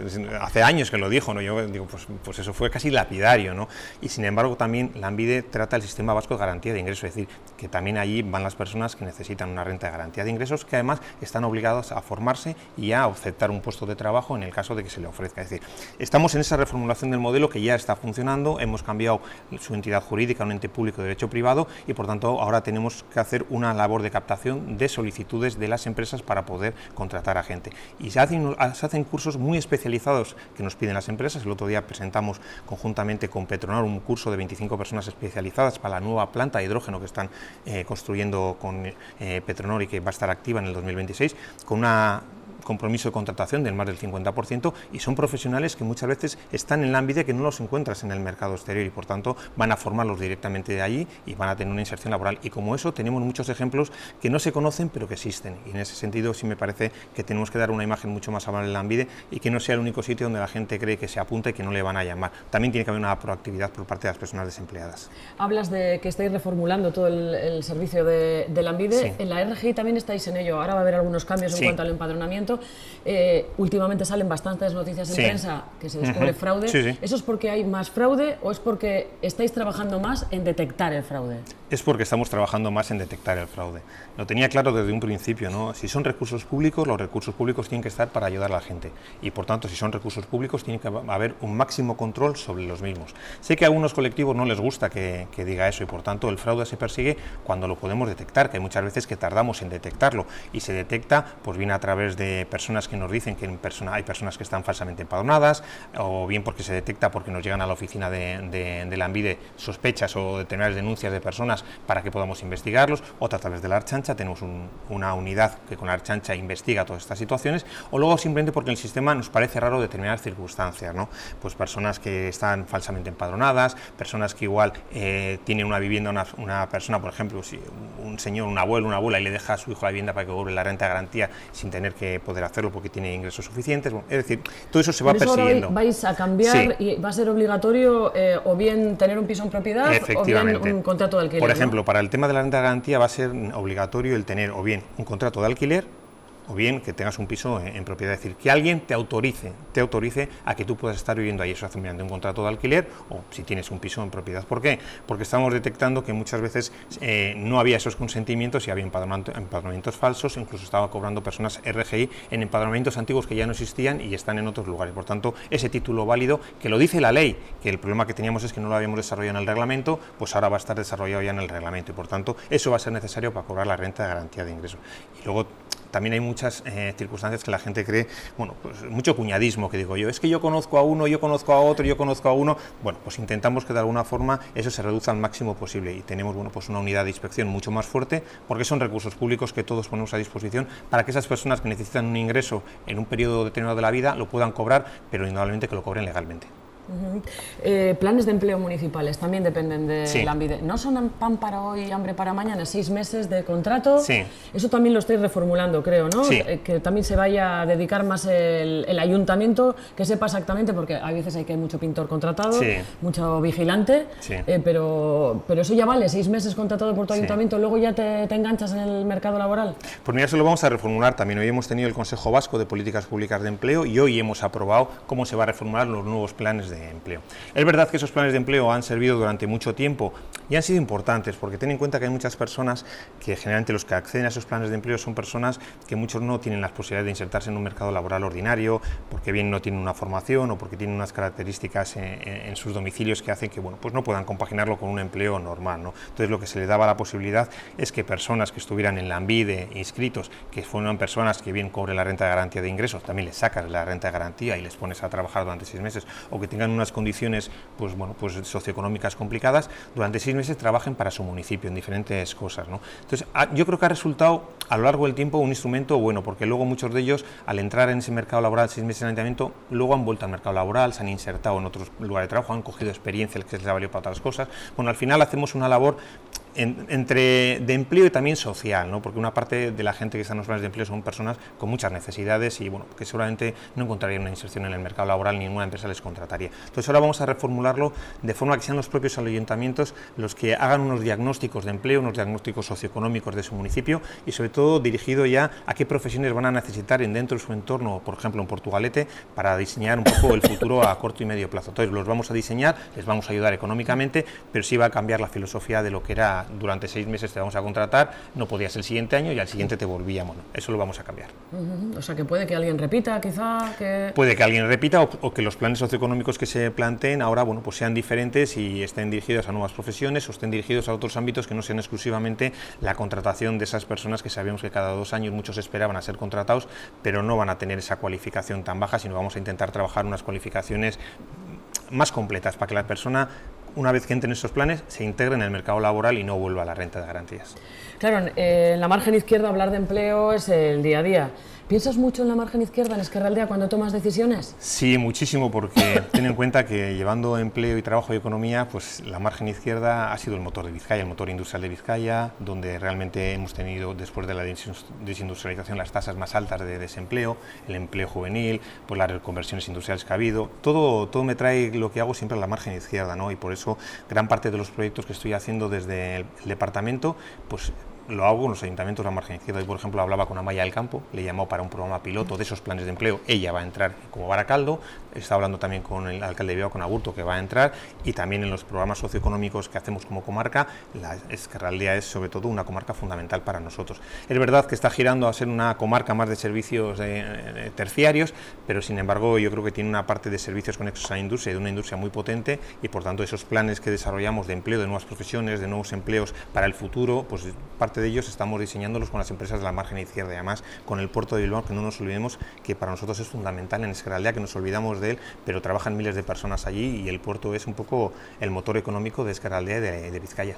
hace años que lo dijo, ¿no? Yo digo, pues eso fue casi lapidario, ¿no? Y sin embargo también Lanbide trata el sistema vasco de garantía de ingresos, es decir, que también allí van las personas que necesitan una renta de garantía de ingresos, que además están obligados a formarse y a aceptar un puesto de trabajo en el caso de que se le ofrezca. Es decir, estamos en esa reformulación del modelo que ya está funcionando, hemos cambiado su entidad jurídica a un ente público de derecho privado y por tanto ahora tenemos que hacer una labor de captación de solicitudes de las empresas para poder contratar a gente. Y se hacen cursos muy especializados que nos piden las empresas. El otro día presentamos conjuntamente con Petronor un curso de 25 personas especializadas para la nueva planta de hidrógeno que están construyendo con Petronor y que va a estar activa en el 2026, con una compromiso de contratación del más del 50%, y son profesionales que muchas veces están en Lanbide que no los encuentras en el mercado exterior y por tanto van a formarlos directamente de allí y van a tener una inserción laboral. Y como eso tenemos muchos ejemplos que no se conocen pero que existen, y en ese sentido sí me parece que tenemos que dar una imagen mucho más amable en Lanbide y que no sea el único sitio donde la gente cree que se apunta y que no le van a llamar. También tiene que haber una proactividad por parte de las personas desempleadas. Hablas de que estáis reformulando todo el servicio de Lanbide. Sí. En la RGI también estáis en ello. Ahora va a haber algunos cambios en cuanto al empadronamiento. Últimamente salen bastantes noticias en prensa que se descubre fraude. ¿Eso es porque hay más fraude o es porque estáis trabajando más en detectar el fraude? Es porque estamos trabajando más en detectar el fraude. Lo tenía claro desde un principio, ¿no? Si son recursos públicos, los recursos públicos tienen que estar para ayudar a la gente y por tanto si son recursos públicos tiene que haber un máximo control sobre los mismos. Sé que a algunos colectivos no les gusta que diga eso y por tanto el fraude se persigue cuando lo podemos detectar, que hay muchas veces que tardamos en detectarlo y se detecta pues bien a través de personas que nos dicen que hay personas que están falsamente empadronadas, o bien porque se detecta porque nos llegan a la oficina de Lanbide sospechas o determinadas denuncias de personas para que podamos investigarlos, otra a través de la Archancha, tenemos una unidad que con la Archancha investiga todas estas situaciones, o luego simplemente porque el sistema nos parece raro determinadas circunstancias, ¿no? Pues personas que están falsamente empadronadas, personas que igual tienen una vivienda, una persona, por ejemplo, si un señor, un abuelo, una abuela y le deja a su hijo la vivienda para que cobre la renta de garantía sin tener que poder hacerlo porque tiene ingresos suficientes, bueno, es decir, todo eso se va persiguiendo. Ahora vais a cambiar y va a ser obligatorio o bien tener un piso en propiedad o bien un contrato de alquiler. Por ejemplo, para el tema de la renta de garantía va a ser obligatorio el tener o bien un contrato de alquiler o bien que tengas un piso en propiedad, es decir, que alguien te autorice a que tú puedas estar viviendo ahí. Eso hace mediante un contrato de alquiler o si tienes un piso en propiedad. ¿Por qué? Porque estamos detectando que muchas veces no había esos consentimientos y había empadronamientos falsos, incluso estaba cobrando personas RGI en empadronamientos antiguos que ya no existían y están en otros lugares. Por tanto, ese título válido, que lo dice la ley, que el problema que teníamos es que no lo habíamos desarrollado en el reglamento, pues ahora va a estar desarrollado ya en el reglamento y por tanto eso va a ser necesario para cobrar la renta de garantía de ingresos. Y luego también hay muchas circunstancias que la gente cree, bueno, pues mucho cuñadismo, que digo yo, es que yo conozco a uno, yo conozco a otro, yo conozco a uno. Bueno, pues intentamos que de alguna forma eso se reduzca al máximo posible y tenemos, bueno, pues una unidad de inspección mucho más fuerte porque son recursos públicos que todos ponemos a disposición para que esas personas que necesitan un ingreso en un periodo determinado de la vida lo puedan cobrar, pero indudablemente que lo cobren legalmente. Planes de empleo municipales también dependen de Lanbide. ¿No son pan para hoy, hambre para mañana? 6 meses de contrato. Sí. Eso también lo estáis reformulando, creo, ¿no? Sí. Que también se vaya a dedicar más el ayuntamiento, que sepa exactamente, porque a veces hay que hay mucho pintor contratado, mucho vigilante, pero eso ya vale, 6 meses contratado por tu ayuntamiento, luego ya te enganchas en el mercado laboral. Pues mira, eso lo vamos a reformular también. Hoy hemos tenido el Consejo Vasco de Políticas Públicas de Empleo y hoy hemos aprobado cómo se va a reformular los nuevos planes de de empleo. Es verdad que esos planes de empleo han servido durante mucho tiempo y han sido importantes, porque ten en cuenta que hay muchas personas que generalmente los que acceden a esos planes de empleo son personas que muchos no tienen las posibilidades de insertarse en un mercado laboral ordinario, porque bien no tienen una formación o porque tienen unas características en sus domicilios que hacen que, bueno, pues no puedan compaginarlo con un empleo normal, ¿no? Entonces lo que se les daba la posibilidad es que personas que estuvieran en Lanbide inscritos, que fueran personas que bien cobren la renta de garantía de ingresos, también les sacas la renta de garantía y les pones a trabajar durante 6 meses, o que tengan unas condiciones pues, bueno, pues socioeconómicas complicadas, durante 6 meses trabajen para su municipio en diferentes cosas, ¿no? Entonces yo creo que ha resultado a lo largo del tiempo un instrumento bueno, porque luego muchos de ellos al entrar en ese mercado laboral 6 meses en ayuntamiento, luego han vuelto al mercado laboral, se han insertado en otros lugares de trabajo, han cogido experiencia que les ha valido para otras cosas. Bueno, al final hacemos una labor entre de empleo y también social, ¿no? Porque una parte de la gente que está en los planes de empleo son personas con muchas necesidades y bueno, que seguramente no encontrarían una inserción en el mercado laboral, ni ninguna empresa les contrataría. Entonces ahora vamos a reformularlo de forma que sean los propios ayuntamientos los que hagan unos diagnósticos de empleo, unos diagnósticos socioeconómicos de su municipio y sobre todo dirigido ya a qué profesiones van a necesitar dentro de su entorno, por ejemplo en Portugalete, para diseñar un poco el futuro a corto y medio plazo. Entonces los vamos a diseñar, les vamos a ayudar económicamente, pero sí va a cambiar la filosofía de lo que era durante 6 meses te vamos a contratar, no podías el siguiente año y al siguiente te volvíamos, ¿no? Eso lo vamos a cambiar. O sea que puede que alguien repita, quizá, que... Puede que alguien repita o que los planes socioeconómicos que se planteen ahora, bueno, pues sean diferentes y estén dirigidos a nuevas profesiones o estén dirigidos a otros ámbitos que no sean exclusivamente la contratación de esas personas que sabemos que cada 2 años muchos esperaban a ser contratados, pero no van a tener esa cualificación tan baja, sino vamos a intentar trabajar unas cualificaciones más completas para que la persona, una vez que entren en esos planes, se integre en el mercado laboral y no vuelva a la renta de garantías. Claro, en la margen izquierda hablar de empleo es el día a día. ¿Piensas mucho en la margen izquierda, en Esquerra Aldea, cuando tomas decisiones? Sí, muchísimo, porque ten en cuenta que llevando empleo y trabajo y economía, pues la margen izquierda ha sido el motor de Vizcaya, el motor industrial de Vizcaya, donde realmente hemos tenido, después de la desindustrialización, las tasas más altas de desempleo, el empleo juvenil, pues las reconversiones industriales que ha habido. Todo me trae lo que hago siempre a la margen izquierda, ¿no? Y por eso gran parte de los proyectos que estoy haciendo desde el departamento, pues lo hago con los ayuntamientos de la margen izquierda. Hoy, por ejemplo, hablaba con Amaya del Campo, le llamó para un programa piloto de esos planes de empleo. Ella va a entrar como Baracaldo, está hablando también con el alcalde de Bilbao, con Aburto, que va a entrar, y también en los programas socioeconómicos que hacemos como comarca, la Esquerra Aldea es sobre todo una comarca fundamental para nosotros. Es verdad que está girando a ser una comarca más de servicios terciarios, pero sin embargo yo creo que tiene una parte de servicios conexos a la industria, de una industria muy potente, y por tanto esos planes que desarrollamos de empleo, de nuevas profesiones, de nuevos empleos para el futuro, pues parte de ellos estamos diseñándolos con las empresas de la margen izquierda, y además con el puerto de Bilbao, que no nos olvidemos que para nosotros es fundamental en Esquerra Aldea, que nos olvidamos de él, pero trabajan miles de personas allí y el puerto es un poco el motor económico de Esquerra Aldea y de Vizcaya.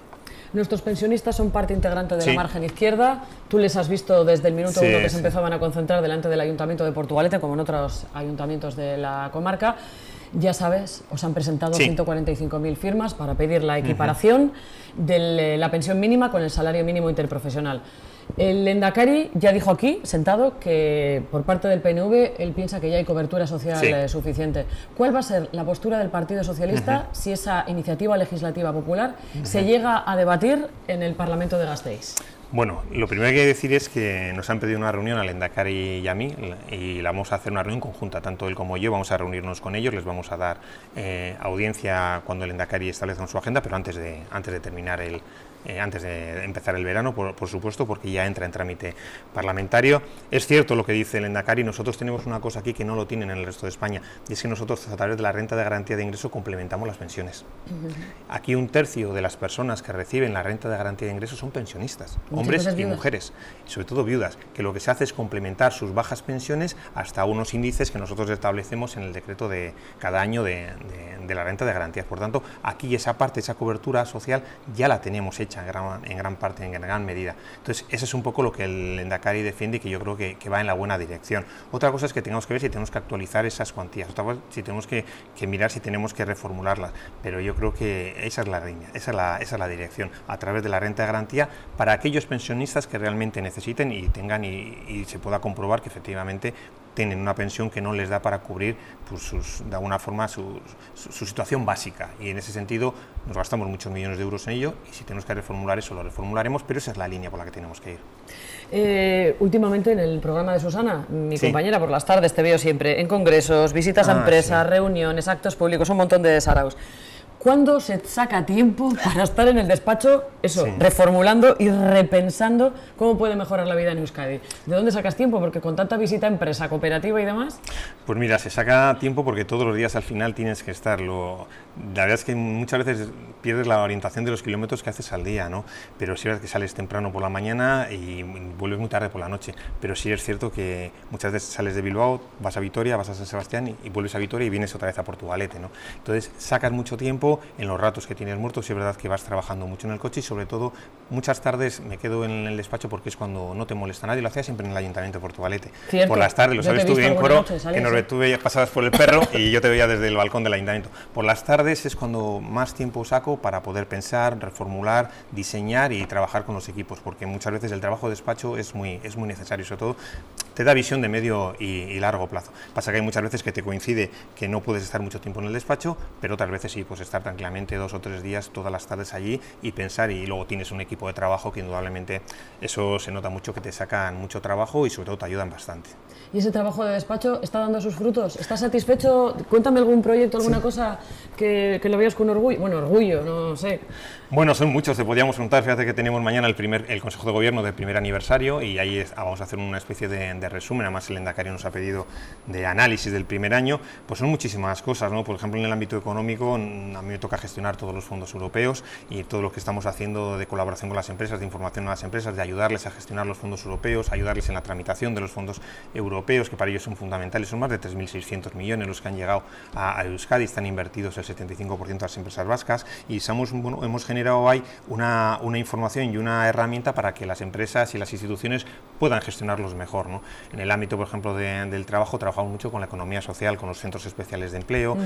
Nuestros pensionistas son parte integrante de la margen izquierda. Tú les has visto desde el minuto uno que se empezaban a concentrar delante del Ayuntamiento de Portugalete, como en otros ayuntamientos de la comarca. Ya sabes, os han presentado 145.000 firmas para pedir la equiparación de la pensión mínima con el salario mínimo interprofesional. El Lehendakari ya dijo aquí, sentado, que por parte del PNV él piensa que ya hay cobertura social suficiente. ¿Cuál va a ser la postura del Partido Socialista si esa iniciativa legislativa popular se llega a debatir en el Parlamento de Gasteiz? Bueno, lo primero que hay que decir es que nos han pedido una reunión al Lehendakari y a mí, y la vamos a hacer una reunión conjunta, tanto él como yo, vamos a reunirnos con ellos, les vamos a dar audiencia cuando el Lehendakari establezca su agenda, pero antes de terminar antes de empezar el verano, por supuesto, porque ya entra en trámite parlamentario. Es cierto lo que dice el Lehendakari, nosotros tenemos una cosa aquí que no lo tienen en el resto de España, y es que nosotros a través de la renta de garantía de ingreso complementamos las pensiones. Aquí 1/3 de las personas que reciben la renta de garantía de ingresos son pensionistas, hombres y mujeres, y sobre todo viudas, que lo que se hace es complementar sus bajas pensiones hasta unos índices que nosotros establecemos en el decreto de cada año de la renta de garantías. Por tanto, aquí esa parte, esa cobertura social ya la tenemos hecha en gran parte, en gran medida. Entonces, eso es un poco lo que el Lehendakari defiende y que yo creo que va en la buena dirección. Otra cosa es que tengamos que ver si tenemos que actualizar esas cuantías, otra cosa si tenemos que mirar si tenemos que reformularlas, pero yo creo que esa es la línea, esa es la dirección, a través de la renta de garantía para aquellos pensionistas que realmente necesiten y tengan y se pueda comprobar que efectivamente tienen una pensión que no les da para cubrir pues, de alguna forma su situación básica, y en ese sentido nos gastamos muchos millones de euros en ello, y si tenemos que reformular eso lo reformularemos, pero esa es la línea por la que tenemos que ir. Últimamente en el programa de Susana, mi compañera, por las tardes te veo siempre en congresos, visitas a empresas, reuniones, actos públicos, un montón de saraos. ¿Cuándo se saca tiempo para estar en el despacho, reformulando y repensando cómo puede mejorar la vida en Euskadi? ¿De dónde sacas tiempo? Porque con tanta visita a empresa, cooperativa y demás... Pues mira, se saca tiempo porque todos los días al final tienes que estar. La verdad es que muchas veces pierdes la orientación de los kilómetros que haces al día, ¿no? Pero sí es verdad que sales temprano por la mañana y vuelves muy tarde por la noche. Pero sí es cierto que muchas veces sales de Bilbao, vas a Vitoria, vas a San Sebastián y vuelves a Vitoria y vienes otra vez a Portugalete, ¿no? Entonces sacas mucho tiempo en los ratos que tienes muertos, y es verdad que vas trabajando mucho en el coche, y sobre todo muchas tardes me quedo en el despacho porque es cuando no te molesta nadie. Lo hacía siempre en el Ayuntamiento de Portugalete. Cierto. Por las tardes, lo sabes tú bien, Coro, que nos pasabas por el perro y yo te veía desde el balcón del Ayuntamiento. Por las tardes es cuando más tiempo saco para poder pensar, reformular, diseñar y trabajar con los equipos, porque muchas veces el trabajo de despacho es muy necesario, sobre todo te da visión de medio y largo plazo. Pasa que hay muchas veces que te coincide que no puedes estar mucho tiempo en el despacho, pero otras veces sí, pues estar tranquilamente 2 o 3 días todas las tardes allí y pensar, y luego tienes un equipo de trabajo que indudablemente eso se nota mucho, que te sacan mucho trabajo y sobre todo te ayudan bastante. ¿Y ese trabajo de despacho está dando sus frutos? ¿Estás satisfecho? Cuéntame algún proyecto, alguna cosa que lo veas con orgullo. Bueno, orgullo, no sé. Bueno, son muchos, te podríamos contar. Fíjate que tenemos mañana el Consejo de Gobierno del primer aniversario, y ahí vamos a hacer una especie de resumen. Además el Lehendakari nos ha pedido de análisis del primer año. Pues son muchísimas cosas, ¿no? Por ejemplo, en el ámbito económico a mí me toca gestionar todos los fondos europeos y todo lo que estamos haciendo de colaboración con las empresas, de información a las empresas, de ayudarles a gestionar los fondos europeos, ayudarles en la tramitación de los fondos europeos, que para ellos son fundamentales. Son más de 3.600 millones los que han llegado a Euskadi, están invertidos el 75% de las empresas vascas, y hemos generado ahí una información y una herramienta para que las empresas y las instituciones puedan gestionarlos mejor, ¿no? En el ámbito, por ejemplo, del trabajo, trabajamos mucho con la economía social, con los centros especiales de empleo,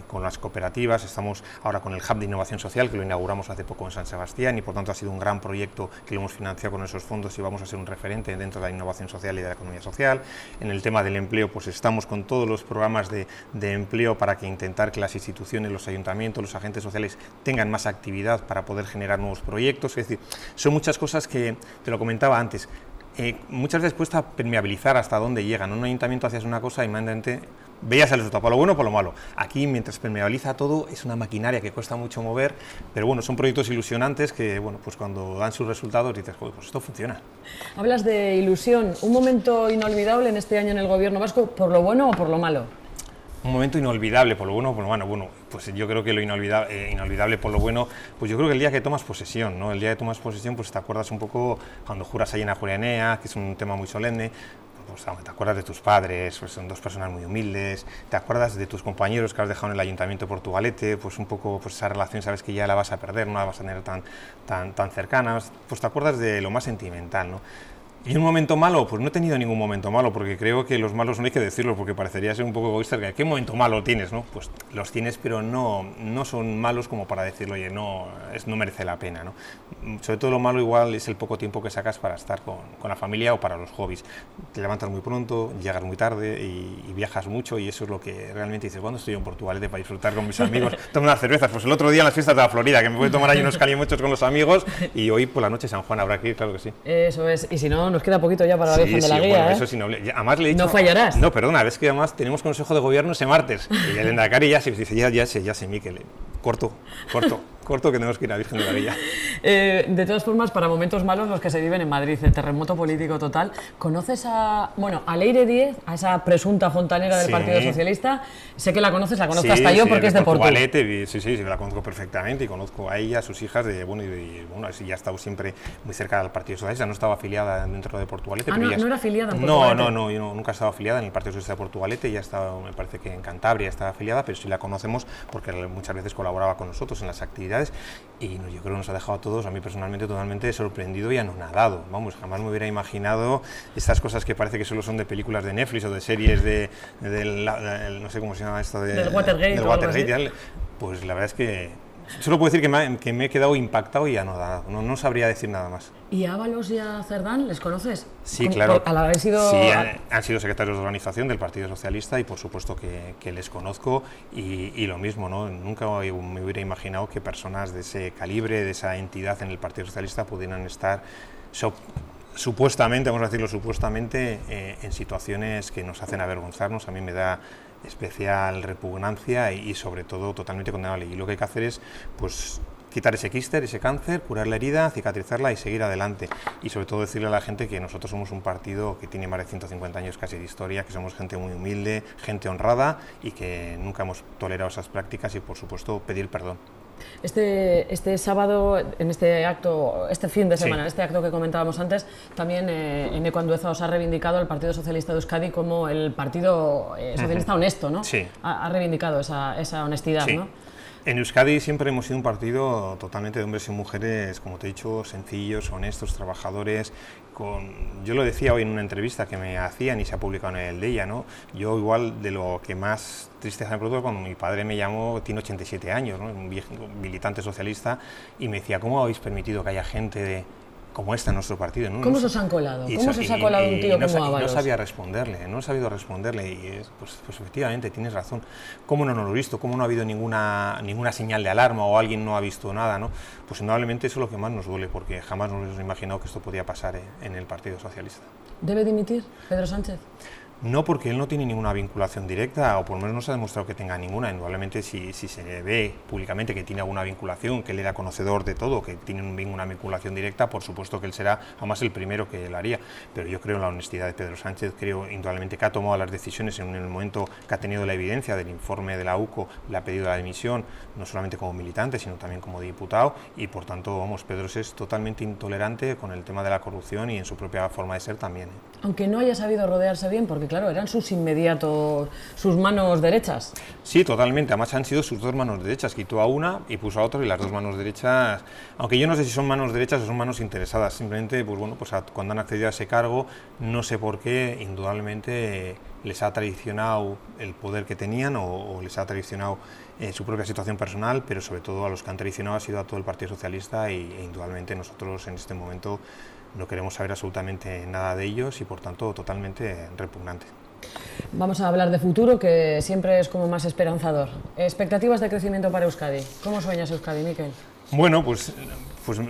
con las cooperativas. Estamos ahora con el Hub de Innovación Social, que lo inauguramos hace poco en San Sebastián, y por tanto ha sido un gran proyecto que lo hemos financiado con esos fondos, y vamos a ser un referente dentro de la innovación social y de la economía social. En el tema del empleo, pues estamos con todos los programas de empleo para intentar que las instituciones, los ayuntamientos, los agentes sociales tengan más actividad para poder generar nuevos proyectos. Es decir, son muchas cosas que, te lo comentaba antes, muchas veces cuesta permeabilizar hasta dónde llegan. En un ayuntamiento hacías una cosa y inmediatamente veías el resultado, por lo bueno o por lo malo. Aquí, mientras permeabiliza todo, es una maquinaria que cuesta mucho mover, pero bueno, son proyectos ilusionantes que, bueno, pues cuando dan sus resultados dices, joder, pues esto funciona. Hablas de ilusión, un momento inolvidable en este año en el gobierno vasco, ¿por lo bueno o por lo malo? Un momento inolvidable, por lo bueno o por lo malo. Bueno, pues yo creo que lo inolvidable por lo bueno, pues yo creo que el día que tomas posesión, ¿no? El día que tomas posesión, pues te acuerdas un poco cuando juras ahí en Ajuria Enea, que es un tema muy solemne. Pues te acuerdas de tus padres, pues son 2 personas muy humildes, te acuerdas de tus compañeros que has dejado en el Ayuntamiento de Portugalete, pues un poco pues esa relación sabes que ya la vas a perder, no la vas a tener tan cercana, pues te acuerdas de lo más sentimental, ¿no? ¿Y un momento malo? Pues no he tenido ningún momento malo, porque creo que los malos no hay que decirlos, porque parecería ser un poco egoísta. ¿Qué momento malo tienes, no? Pues los tienes, pero no son malos como para decirlo, oye, no merece la pena, ¿no? Sobre todo lo malo igual es el poco tiempo que sacas para estar con la familia o para los hobbies. Te levantas muy pronto, llegas muy tarde y viajas mucho, y eso es lo que realmente dices, ¿cuándo estoy en Portugalete para disfrutar con mis amigos? Tomo unas cervezas, pues el otro día en las fiestas de la Florida, que me voy a tomar ahí unos calimochos con los amigos, y hoy por la noche San Juan habrá que ir, claro que sí. Eso es, y si no, nos queda poquito ya para la Virgen de la Guía, bueno, eso sí, además le he dicho... No fallarás. No, perdona, es que además tenemos Consejo de Gobierno ese martes, y el Lehendakari ya se dice, ya sé, Miquel, corto, que tenemos que ir a Virgen de la Guía. De todas formas, para momentos malos los que se viven en Madrid, el terremoto político total, ¿conoces a Leire Díez, a esa presunta fontanera del Partido Socialista? Sé que la conozco hasta yo porque es de Portugalete. Sí, la conozco perfectamente, y conozco a ella, a sus hijas, sí, ya ha estado siempre muy cerca del Partido Socialista, no estaba afiliada dentro de Portugalete. No era afiliada en Portugalete. No, yo nunca he estado afiliada en el Partido Socialista de Portugalete, ella estaba, me parece que en Cantabria estaba afiliada, pero sí la conocemos porque muchas veces colaboraba con nosotros en las actividades, y yo creo que nos ha dejado a todos, a mí personalmente, totalmente sorprendido y anonadado. Vamos, jamás me hubiera imaginado estas cosas que parece que solo son de películas de Netflix o de series no sé cómo se llama esto, del Watergate. Pues la verdad es que Solo puedo decir que me he quedado impactado y anodado, no sabría decir nada más. ¿Y a Ábalos y a Cerdán les conoces? Sí, claro. Al haber sido... Sí, han sido secretarios de organización del Partido Socialista y por supuesto que les conozco y lo mismo, ¿no? Nunca me hubiera imaginado que personas de ese calibre, de esa entidad en el Partido Socialista pudieran estar supuestamente, vamos a decirlo supuestamente, en situaciones que nos hacen avergonzarnos. A mí me da especial repugnancia y sobre todo totalmente condenable. Y lo que hay que hacer es, pues, quitar ese quíster, ese cáncer, curar la herida, cicatrizarla y seguir adelante. Y sobre todo decirle a la gente que nosotros somos un partido que tiene más de 150 años casi de historia, que somos gente muy humilde, gente honrada y que nunca hemos tolerado esas prácticas y por supuesto pedir perdón. Este sábado, en este acto, este fin de semana, Sí. este acto que comentábamos antes, también Eneko Andueza os ha reivindicado al Partido Socialista de Euskadi como el partido socialista honesto, ¿no? Sí. Ha reivindicado esa honestidad, Sí. ¿no? En Euskadi siempre hemos sido un partido totalmente de hombres y mujeres, como te he dicho, sencillos, honestos, trabajadores. Yo lo decía hoy en una entrevista que me hacían y se ha publicado en el Deia, ¿no? Yo igual de lo que más tristeza me produjo cuando mi padre me llamó, tiene 87 años, ¿no? Un viejo militante socialista, y me decía, ¿cómo habéis permitido que haya gente como esta en nuestro partido? ¿No? ¿Cómo se os han colado? ¿Cómo se os ha colado un tío como Ábalos? No sabía responderle, no he sabido responderle y pues efectivamente tienes razón. ¿Cómo no lo he visto? ¿Cómo no ha habido ninguna señal de alarma o alguien no ha visto nada, ¿no? Pues indudablemente eso es lo que más nos duele porque jamás nos hemos imaginado que esto podía pasar en el Partido Socialista. ¿Debe dimitir Pedro Sánchez? No, porque él no tiene ninguna vinculación directa, o por lo menos no se ha demostrado que tenga ninguna. Indudablemente, si se ve públicamente que tiene alguna vinculación, que él era conocedor de todo, que tiene una vinculación directa, por supuesto que él será además el primero que lo haría. Pero yo creo en la honestidad de Pedro Sánchez, creo indudablemente que ha tomado las decisiones en el momento que ha tenido la evidencia del informe de la UCO, le ha pedido la dimisión, no solamente como militante, sino también como diputado, y por tanto, vamos, Pedro es totalmente intolerante con el tema de la corrupción y en su propia forma de ser también. Aunque no haya sabido rodearse bien, porque claro, eran sus inmediatos, sus manos derechas. Sí, totalmente, además han sido sus dos manos derechas, quitó a una y puso a otra y las dos manos derechas, aunque yo no sé si son manos derechas o son manos interesadas, simplemente, pues bueno, pues cuando han accedido a ese cargo, no sé por qué, indudablemente les ha traicionado el poder que tenían o les ha traicionado su propia situación personal, pero sobre todo a los que han traicionado ha sido a todo el Partido Socialista e indudablemente nosotros en este momento no queremos saber absolutamente nada de ellos y por tanto totalmente repugnante. Vamos a hablar de futuro, que siempre es como más esperanzador. Expectativas de crecimiento para Euskadi. ¿Cómo sueñas Euskadi, Mikel? Bueno, pues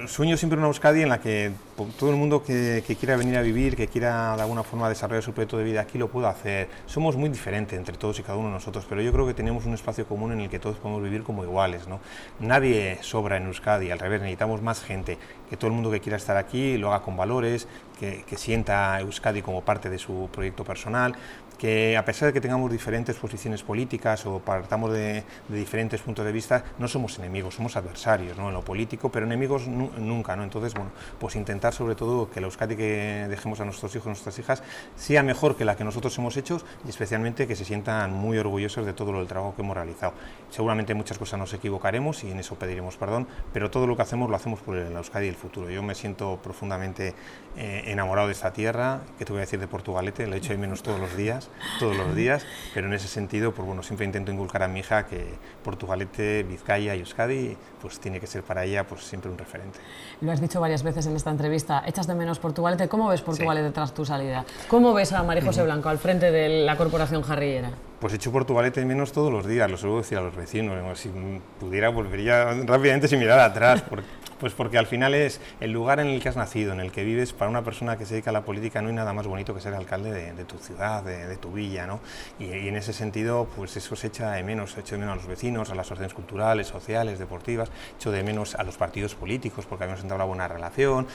sueño siempre una Euskadi en la que todo el mundo que quiera venir a vivir, que quiera de alguna forma desarrollar su proyecto de vida aquí lo pueda hacer. Somos muy diferentes entre todos y cada uno de nosotros, pero yo creo que tenemos un espacio común en el que todos podemos vivir como iguales, ¿no? Nadie sobra en Euskadi, al revés, necesitamos más gente, que todo el mundo que quiera estar aquí lo haga con valores, que sienta a Euskadi como parte de su proyecto personal, que a pesar de que tengamos diferentes posiciones políticas o partamos de diferentes puntos de vista, no somos enemigos, somos adversarios, ¿no? En lo político, pero enemigos nunca, ¿no? Entonces, bueno, pues intentar sobre todo que la Euskadi que dejemos a nuestros hijos y nuestras hijas sea mejor que la que nosotros hemos hecho y especialmente que se sientan muy orgullosos de todo el trabajo que hemos realizado. Seguramente en muchas cosas nos equivocaremos y en eso pediremos perdón, pero todo lo que hacemos lo hacemos por la Euskadi y el futuro. Yo me siento profundamente enamorado de esta tierra, que te voy a decir de Portugalete, lo he hecho de menos todos los días, pero en ese sentido, pues bueno, siempre intento inculcar a mi hija que Portugalete, Vizcaya y Euskadi, pues tiene que ser para ella pues siempre un referente. Lo has dicho varias veces en esta entrevista, echas de menos Portugalete. ¿Cómo ves Portugalete Sí. tras tu salida? ¿Cómo ves a María José Blanco al frente de la Corporación Jarrillera? Pues echo Portugalete de menos todos los días, lo suelo decir a los vecinos, si pudiera volvería rápidamente sin mirar atrás, porque al final es el lugar en el que has nacido, en el que vives. Para una persona que se dedica a la política no hay nada más bonito que ser alcalde de tu ciudad, de tu villa, ¿no? Y en ese sentido, pues eso se echa de menos, echo de menos a los vecinos, a las asociaciones culturales, sociales, deportivas, echo de menos a los partidos políticos porque habíamos entablado buena relación,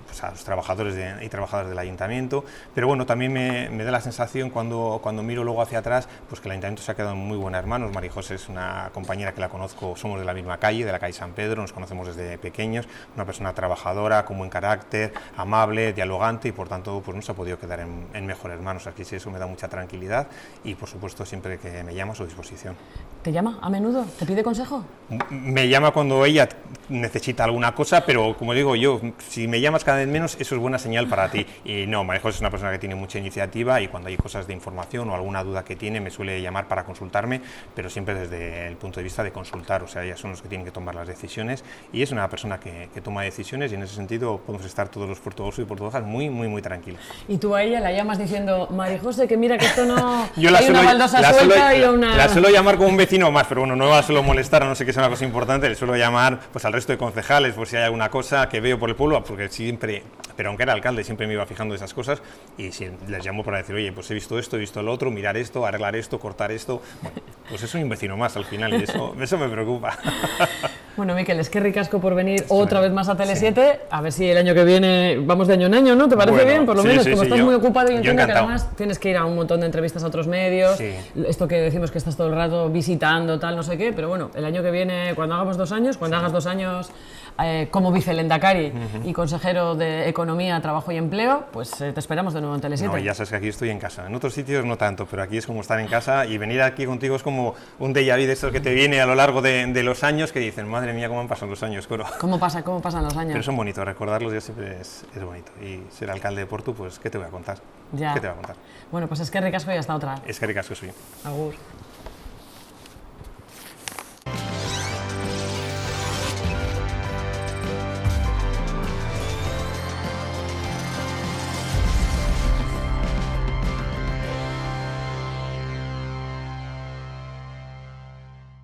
pues a los trabajadores y trabajadoras del ayuntamiento, pero bueno, también me da la sensación cuando miro luego hacia atrás, pues que el ayuntamiento se ha quedado en muy buenas manos. María José es una compañera que la conozco, somos de la misma calle, de la calle San Pedro, nos conocemos desde pequeños, una persona trabajadora, con buen carácter, amable, dialogante y por tanto pues no se ha podido quedar en mejores manos. Aquí sí, eso me da mucha tranquilidad y por supuesto siempre que me llama a su disposición. ¿Te llama a menudo? ¿Te pide consejo? Me llama cuando ella necesita alguna cosa, pero como digo yo, si me llamas cada cada vez menos, eso es buena señal para ti. Y no, María José es una persona que tiene mucha iniciativa y cuando hay cosas de información o alguna duda que tiene me suele llamar para consultarme, pero siempre desde el punto de vista de consultar, o sea, ellas son los que tienen que tomar las decisiones y es una persona que toma decisiones y en ese sentido podemos estar todos los portugueses y portuguesas muy tranquilos. Y tú a ella la llamas diciendo, María José, que mira que esto no... Yo hay una baldosa suelta y una... La suelo llamar como un vecino más, pero bueno, no la suelo molestar, a no sé que sea una cosa importante, le suelo llamar pues al resto de concejales por si hay alguna cosa que veo por el pueblo, porque siempre, pero aunque era alcalde, siempre me iba fijando esas cosas y si les llamo para decir, oye, pues he visto esto, he visto lo otro, mirar esto, arreglar esto, cortar esto, bueno, pues es un vecino más al final y eso me preocupa. Bueno, Miquel, es que ricasco por venir otra vez más a Tele7, a ver si el año que viene vamos de año en año, ¿no? ¿Te parece bien? Por lo menos, como estás muy ocupado y entiendo que además tienes que ir a un montón de entrevistas a otros medios, esto que decimos que estás todo el rato visitando, tal, no sé qué, pero bueno, el año que viene, cuando hagamos 2 años, cuando hagas 2 años como vicelendakari y consejero de Economía, Trabajo y Empleo, pues te esperamos de nuevo en Tele7. No, ya sabes que aquí estoy en casa, en otros sitios no tanto, pero aquí es como estar en casa y venir aquí contigo es como un déjà vu de esto que te viene a lo largo de los años que dicen, madre mía, cómo han pasado los años, Coro. ¿Cómo pasan los años? Pero son bonitos, recordarlos ya siempre es bonito. Y ser alcalde de Porto, pues, ¿qué te voy a contar? Ya. ¿Qué te voy a contar? Bueno, pues es que ricasco y hasta otra. Es que ricasco soy. Agur.